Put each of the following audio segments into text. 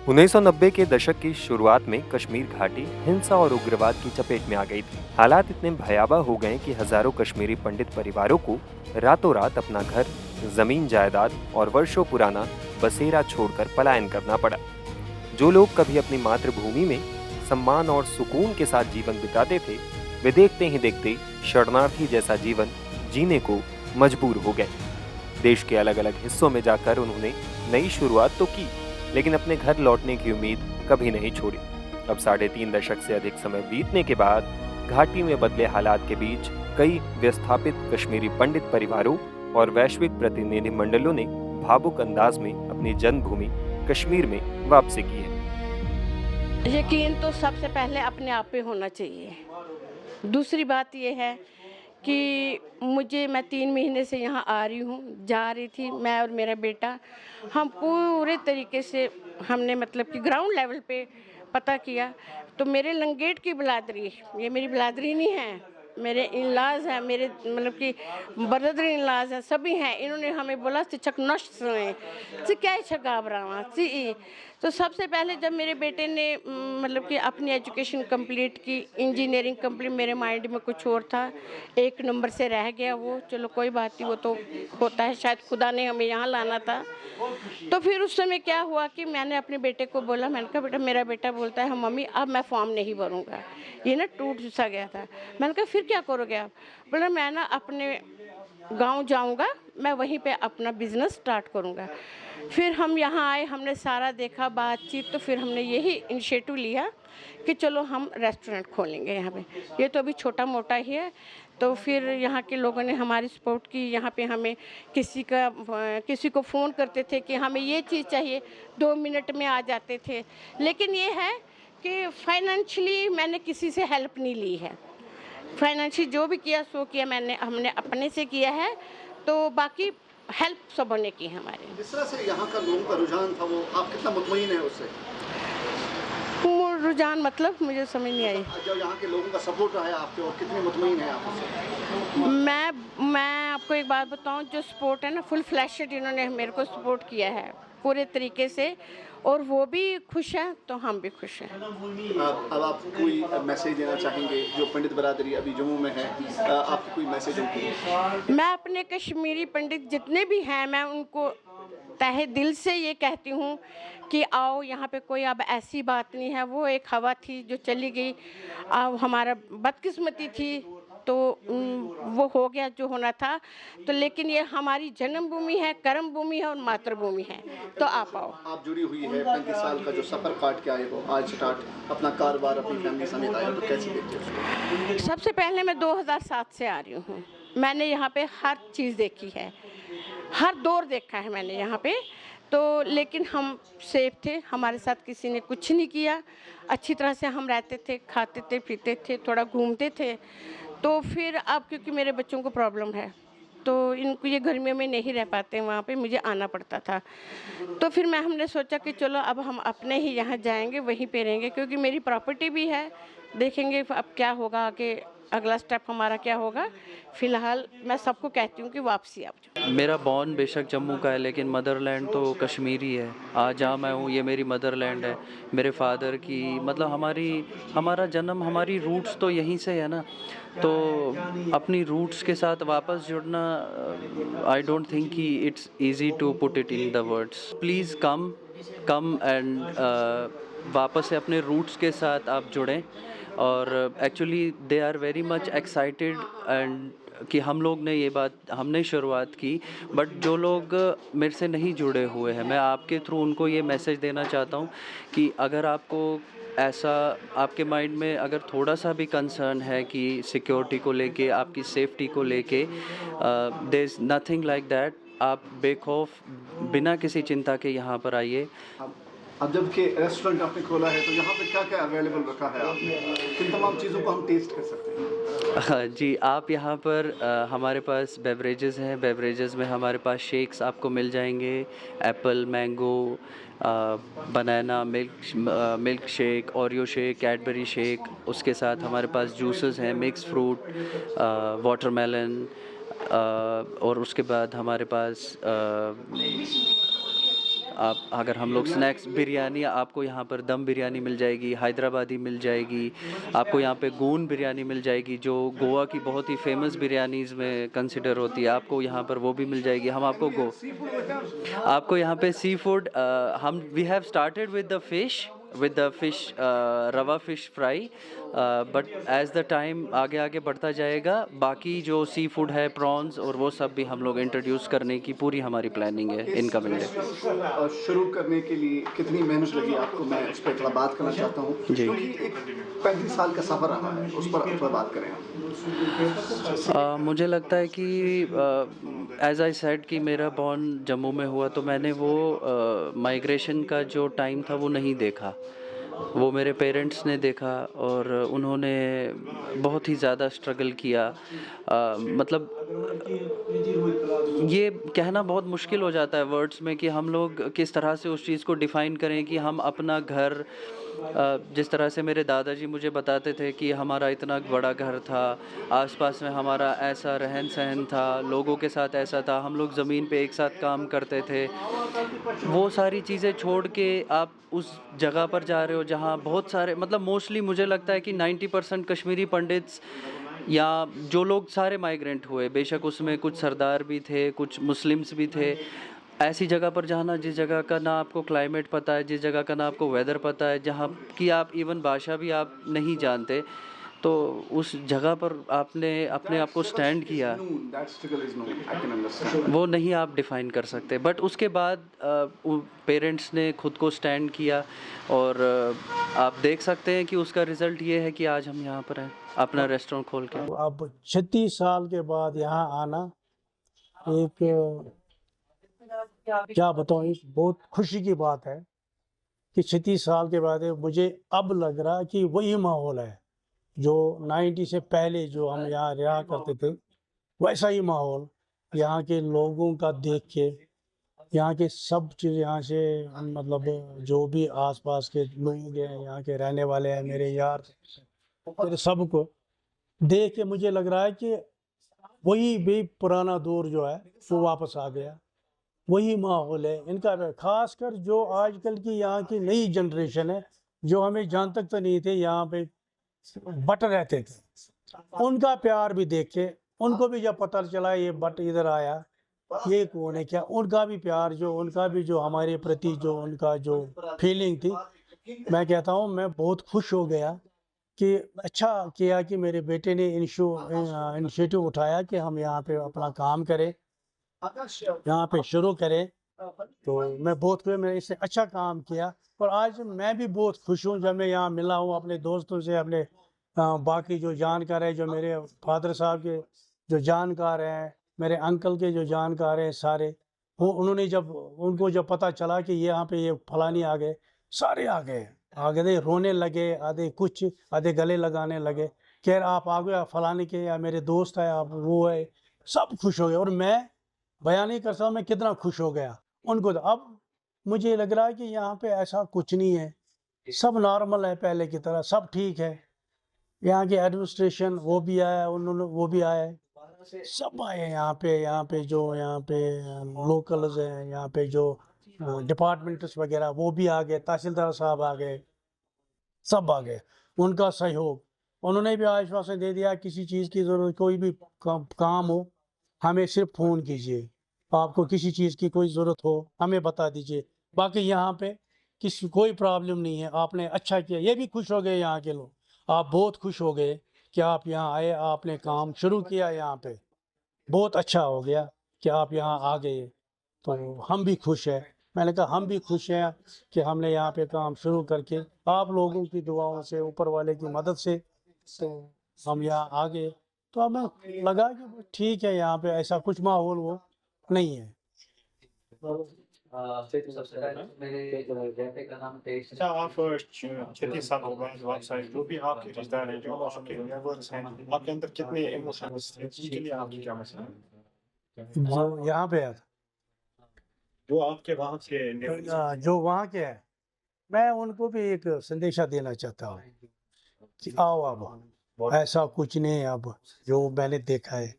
1990 के दशक की शुरुआत में कश्मीर घाटी हिंसा और उग्रवाद की चपेट में आ गई थी। हालात इतने भयावह हो गए कि हजारों कश्मीरी पंडित परिवारों को रातों रात अपना घर, जमीन जायदाद और वर्षों पुराना बसेरा छोड़कर पलायन करना पड़ा। जो लोग कभी अपनी मातृभूमि में सम्मान और सुकून के साथ जीवन बिताते थे, वे देखते ही देखते शरणार्थी जैसा जीवन जीने को मजबूर हो गए। देश के अलग अलग हिस्सों में जाकर उन्होंने नई शुरुआत तो की, लेकिन अपने घर लौटने की उम्मीद कभी नहीं छोड़ी। अब 3.5 दशक से अधिक समय बीतने के बाद घाटी में बदले हालात के बीच कई विस्थापित कश्मीरी पंडित परिवारों और वैश्विक प्रतिनिधि मंडलों ने भावुक अंदाज में अपनी जन्मभूमि कश्मीर में वापसी की है। यकीन तो सबसे पहले अपने आप पे होना चाहिए। दूसरी बात ये है कि मैं 3 महीने से यहाँ आ रही हूँ, जा रही थी मैं और मेरा बेटा। हम पूरे तरीके से हमने मतलब कि ग्राउंड लेवल पे पता किया, तो मेरे लंगेट की बिरादरी, ये मेरी बिरादरी नहीं है, मेरे इन-लॉज़ हैं, मेरे मतलब कि ब्रदर इन-लॉज़ हैं, सभी हैं। इन्होंने हमें बोला चक नष्ट सुने क्या घबरावा सी। तो सबसे पहले जब मेरे बेटे ने मतलब कि अपनी एजुकेशन कंप्लीट की, इंजीनियरिंग कंप्लीट, मेरे माइंड में कुछ और था, 1 नंबर से रह गया वो। चलो कोई बात नहीं, वो तो होता है, शायद खुदा ने हमें यहाँ लाना था। तो फिर उस समय क्या हुआ कि मैंने अपने बेटे को बोला, मैंने कहा बेटा, मेरा बेटा बोलता है मम्मी अब मैं फॉर्म नहीं भरूंगा, ये ना टूट सा गया था। मैंने कहा फिर क्या करोगे आप? बोला मैं ना अपने गांव जाऊंगा, मैं वहीं पे अपना बिजनेस स्टार्ट करूंगा। फिर हम यहाँ आए, हमने सारा देखा, बातचीत, तो फिर हमने यही इनिशिएटिव लिया कि चलो हम रेस्टोरेंट खोलेंगे यहाँ पे। ये तो अभी छोटा मोटा ही है। तो फिर यहाँ के लोगों ने हमारी सपोर्ट की। यहाँ पे हमें किसी को फ़ोन करते थे कि हमें ये चीज़ चाहिए, 2 मिनट में आ जाते थे। लेकिन ये है कि फाइनेंशियली मैंने किसी से हेल्प नहीं ली है। फाइनेंशियल जो भी किया सो किया हमने अपने से किया है, तो बाकी हेल्प सबों ने की हमारे। जिस तरह से यहाँ का लोगों का रुझान था, वो आप कितना मुतमईन हैं उससे? वो रुझान मतलब मुझे समझ नहीं आई। जो यहाँ के लोगों का सपोर्ट रहा है आपके, और कितने मुतमईन हैं आप उससे? मैं आपको एक बात बताऊं, जो सपोर्ट है ना, फुल फ्लैशड इन्होंने मेरे को सपोर्ट किया है पूरे तरीके से, और वो भी खुश हैं तो हम भी खुश हैं। अब आप कोई मैसेज देना चाहेंगे जो पंडित बरादरी अभी जम्मू में है, आपकी कोई मैसेज होगी? मैं अपने कश्मीरी पंडित जितने भी हैं, मैं उनको तहे दिल से ये कहती हूँ कि आओ यहाँ पे, कोई अब ऐसी बात नहीं है। वो एक हवा थी जो चली गई, अब हमारा बदकिस्मती थी, तो वो हो गया जो होना था। तो लेकिन ये हमारी जन्मभूमि है, कर्म भूमि है और मातृभूमि है, तो आप आओ। आप जुड़ी हुई है, 35 साल का जो सफ़र काट के आए हो, आज स्टार्ट अपना कारोबार अपनी फैमिली समेत आए हो, तो कैसी देखते हो उसको? सबसे पहले मैं 2007 से आ रही हूँ। मैंने यहाँ पे हर चीज़ देखी है, हर दौर देखा है मैंने यहाँ पे। तो लेकिन हम सेफ थे, हमारे साथ किसी ने कुछ नहीं किया। अच्छी तरह से हम रहते थे, खाते थे, पीते थे, थोड़ा घूमते थे। तो फिर अब क्योंकि मेरे बच्चों को प्रॉब्लम है, तो इनको ये गर्मियों में नहीं रह पाते हैं, वहाँ पे मुझे आना पड़ता था। तो फिर हमने सोचा कि चलो अब हम अपने ही यहाँ जाएंगे, वहीं पे रहेंगे, क्योंकि मेरी प्रॉपर्टी भी है। देखेंगे अब क्या होगा आगे, अगला स्टेप हमारा क्या होगा। फिलहाल मैं सबको कहती हूँ कि वापसी आप जाओ। मेरा बॉर्न बेशक जम्मू का है, लेकिन मदरलैंड तो कश्मीरी है। आज जहाँ मैं हूँ ये मेरी मदरलैंड है। मेरे फादर की मतलब हमारा जन्म, हमारी रूट्स तो यहीं से है ना। तो अपनी रूट्स के साथ वापस जुड़ना, आई डोंट थिंक कि it's easy to put it in the words. Please come and वापस से अपने रूट्स के साथ आप जुड़ें। और actually they are very much excited and कि हम लोग ने ये बात हमने शुरुआत की, बट जो लोग मेरे से नहीं जुड़े हुए हैं, मैं आपके थ्रू उनको ये मैसेज देना चाहता हूँ कि अगर आपको ऐसा आपके माइंड में अगर थोड़ा सा भी कंसर्न है कि सिक्योरिटी को लेके, आपकी सेफ्टी को लेके, there is nothing like that. आप बेखौफ बिना किसी चिंता के यहाँ पर आइए। अब जबकि रेस्टोरेंट आपने खोला है, तो यहाँ पे क्या क्या अवेलेबल रखा है आपने? किन तमाम चीज़ों को हम टेस्ट कर सकते हैं? हाँ जी, आप यहाँ पर हमारे पास बेवरेजेस हैं। बेवरेजेस में हमारे पास शेक्स आपको मिल जाएंगे, Apple, mango, banana milk shake, Oreo shake, Cadbury shake. उसके साथ हमारे पास जूसेस हैं, मिक्स फ्रूट, वाटरमेलन, और उसके बाद हमारे पास आप अगर हम लोग स्नैक्स बिरयानी, आपको यहाँ पर दम बिरयानी मिल जाएगी, हैदराबादी मिल जाएगी, आपको यहाँ पे गून बिरयानी मिल जाएगी जो गोवा की बहुत ही फेमस बिरयानीज़ में कंसिडर होती है, आपको यहाँ पर वो भी मिल जाएगी। हम आपको यहाँ पे सी फूड, हम we have started with the fish, rava fish fry, but as the time आगे आगे बढ़ता जाएगा, बाकी जो सी फूड है, प्रॉन्स और वो सब भी हम लोग इंट्रोड्यूस करने की पूरी हमारी प्लानिंग है इन कमिंग डे। शुरू करने के लिए कितनी मेहनत लगी आपको, मैं उस पर थोड़ा बात करना चाहता हूँ, जी। क्योंकि एक 35 साल का सफ़र रहा है, उस पर थोड़ा बात करें आप। मुझे लगता है कि एज आई सेड कि मेरा बॉर्न जम्मू में हुआ, तो मैंने वो माइग्रेशन का जो टाइम था वो नहीं देखा, वो मेरे पेरेंट्स ने देखा और उन्होंने बहुत ही ज़्यादा स्ट्रगल किया। मतलब ये कहना बहुत मुश्किल हो जाता है वर्ड्स में कि हम लोग किस तरह से उस चीज़ को डिफ़ाइन करें कि हम अपना घर, जिस तरह से मेरे दादाजी मुझे बताते थे कि हमारा इतना बड़ा घर था, आसपास में हमारा ऐसा रहन सहन था, लोगों के साथ ऐसा था, हम लोग ज़मीन पे एक साथ काम करते थे, वो सारी चीज़ें छोड़ के आप उस जगह पर जा रहे हो जहाँ बहुत सारे, मतलब मोस्टली मुझे लगता है कि 90% कश्मीरी पंडित्स या जो लोग सारे माइग्रेंट हुए, बेशक उसमें कुछ सरदार भी थे, कुछ मुस्लिम्स भी थे, ऐसी जगह पर जाना जिस जगह का ना आपको क्लाइमेट पता है, जिस जगह का ना आपको वेदर पता है, जहाँ की आप इवन भाषा भी आप नहीं जानते, तो उस जगह पर आपने अपने आप को स्टैंड किया, वो नहीं आप डिफ़ाइन कर सकते। बट उसके बाद पेरेंट्स ने खुद को स्टैंड किया और आप देख सकते हैं कि उसका रिज़ल्ट ये है कि आज हम यहाँ पर हैं अपना रेस्टोरेंट खोल के। अब 36 साल के बाद यहाँ आना एक, क्या बताऊँ, एक बहुत खुशी की बात है कि 36 साल के बाद मुझे अब लग रहा है कि वही माहौल है जो 90 से पहले जो हम यहाँ रहा करते थे, वैसा ही माहौल यहाँ के लोगों का देख के, यहाँ के सब चीज़, यहाँ से मतलब जो भी आसपास के लोग हैं, यहाँ के रहने वाले हैं, मेरे यार, मेरे सबको देख के मुझे लग रहा है कि वही भी पुराना दौर जो है वो वापस आ गया, वही माहौल है इनका। खासकर जो आजकल की यहाँ की नई जनरेशन है, जो हमें जान तक तो नहीं थे, यहाँ पे बट रहते थे, उनका प्यार भी देख के, उनको भी जब पता चला ये बट इधर आया, ये कौन है क्या, उनका भी प्यार, जो उनका भी जो हमारे प्रति जो उनका जो फीलिंग थी, मैं कहता हूँ मैं बहुत खुश हो गया कि अच्छा किया कि मेरे बेटे ने इनिशिएटिव उठाया कि हम यहाँ पे अपना काम करें, यहाँ पे शुरू करें। तो मैं बहुत खुश, मैंने इससे अच्छा काम किया और आज मैं भी बहुत खुश हूँ जब मैं यहाँ मिला हूँ अपने दोस्तों से, अपने बाकी जो जानकार है, जो मेरे फादर साहब के जो जानकार हैं, मेरे अंकल के जो जानकार हैं सारे, वो उन्होंने जब उनको जब पता चला कि यहाँ पे ये फलानी आ गए, सारे आ गए रोने लगे, आधे कुछ, आधे गले लगाने लगे, कह आप आ गए फलाने के, या मेरे दोस्त है, आप वो है, सब खुश हो गए। और मैं बयान नहीं कर सकता मैं कितना खुश हो गया उनको। तो अब मुझे लग रहा है कि यहाँ पे ऐसा कुछ नहीं है, सब नॉर्मल है, पहले की तरह सब ठीक है। यहाँ के एडमिनिस्ट्रेशन वो भी आया, उन्होंने वो भी आए, सब आए यहाँ पे जो यहाँ पे लोकल्स हैं, यहाँ पे जो डिपार्टमेंट्स वगैरह वो भी आ गए, तहसीलदार साहब आ गए, सब आ गए, उनका सहयोग, उन्होंने भी आश्वासन दे दिया किसी चीज़ की ज़रूरत, कोई भी काम हो हमें सिर्फ फ़ोन कीजिए, आपको किसी चीज़ की कोई ज़रूरत हो हमें बता दीजिए। बाकी यहाँ पे किसी कोई प्रॉब्लम नहीं है, आपने अच्छा किया, ये भी खुश हो गए यहाँ के लोग, आप बहुत खुश हो गए कि आप यहाँ आए, आपने काम शुरू किया यहाँ पे, बहुत अच्छा हो गया कि आप यहाँ आ गए, तो हम भी खुश हैं। मैंने कहा हम भी खुश हैं कि हमने यहाँ पे काम शुरू करके आप लोगों की दुआओं से, ऊपर वाले की मदद से, तो हम यहाँ आ गए। तो हमें लगा कि ठीक है, यहाँ पे ऐसा कुछ माहौल वो नहीं है। अच्छा, आप 36 सालों बाद वापस आए, जो भी आपके रिश्तेदार हैं, जो आपके नेबर्स हैं, आपके अंदर कितने इमोशंस थे, उनके लिए आपकी क्या मैसेज है? जो यहाँ पे है, जो आपके वहाँ के neighbours जो वहाँ के हैं, मैं उनको भी एक संदेशा देना चाहता हूँ कि आओ, अब ऐसा कुछ नहीं है, अब जो मैंने देखा है,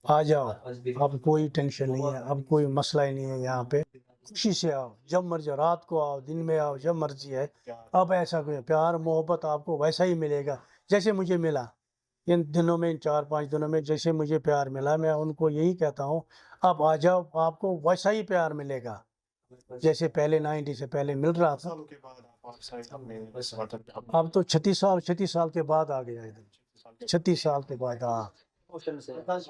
आ जाओ, अब कोई टेंशन नहीं है, अब कोई मसला ही नहीं है, यहाँ पे खुशी से आओ, जब मर्जी रात को आओ, दिन में आओ, जब मर्जी है। अब ऐसा कोई प्यार मोहब्बत आपको वैसा ही मिलेगा जैसे मुझे मिला इन दिनों में, इन 4-5 दिनों में जैसे मुझे प्यार मिला। मैं उनको यही कहता हूँ, अब आ जाओ, आपको वैसा ही प्यार मिलेगा जैसे पहले 90 से पहले मिल रहा था। सालों के बाद आप वापस आए अपने इस वतन पे, अपने अब तो 36 साल के बाद आ गया इधर, 36 साल के बाद। हाँ,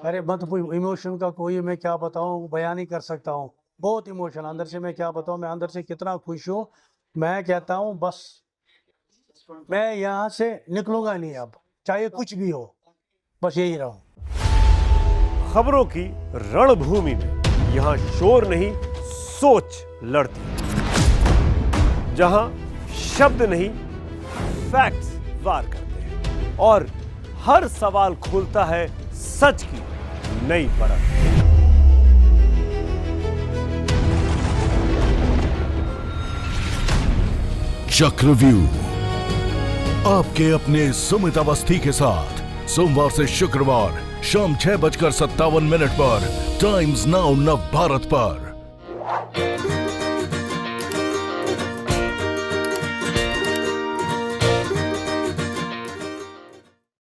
अरे मत कोई इमोशन का कोई मैं क्या बताऊँ, बयान नहीं कर सकता हूँ। बहुत इमोशन अंदर से, मैं क्या बताऊँ, मैं अंदर से कितना खुश हूँ। मैं कहता हूँ बस मैं यहाँ से निकलूंगा नहीं, अब चाहे कुछ भी हो, बस यही रहूँ। खबरों की रणभूमि में यहाँ शोर नहीं, सोच लड़ती है। जहां शब्द नहीं, फैक्ट्स वार करते हैं और हर सवाल खोलता है सच की नई परत। चक्रव्यूह आपके अपने सुमित अवस्थी के साथ सोमवार से शुक्रवार शाम 6:57 पर टाइम्स नाउ नव भारत पर।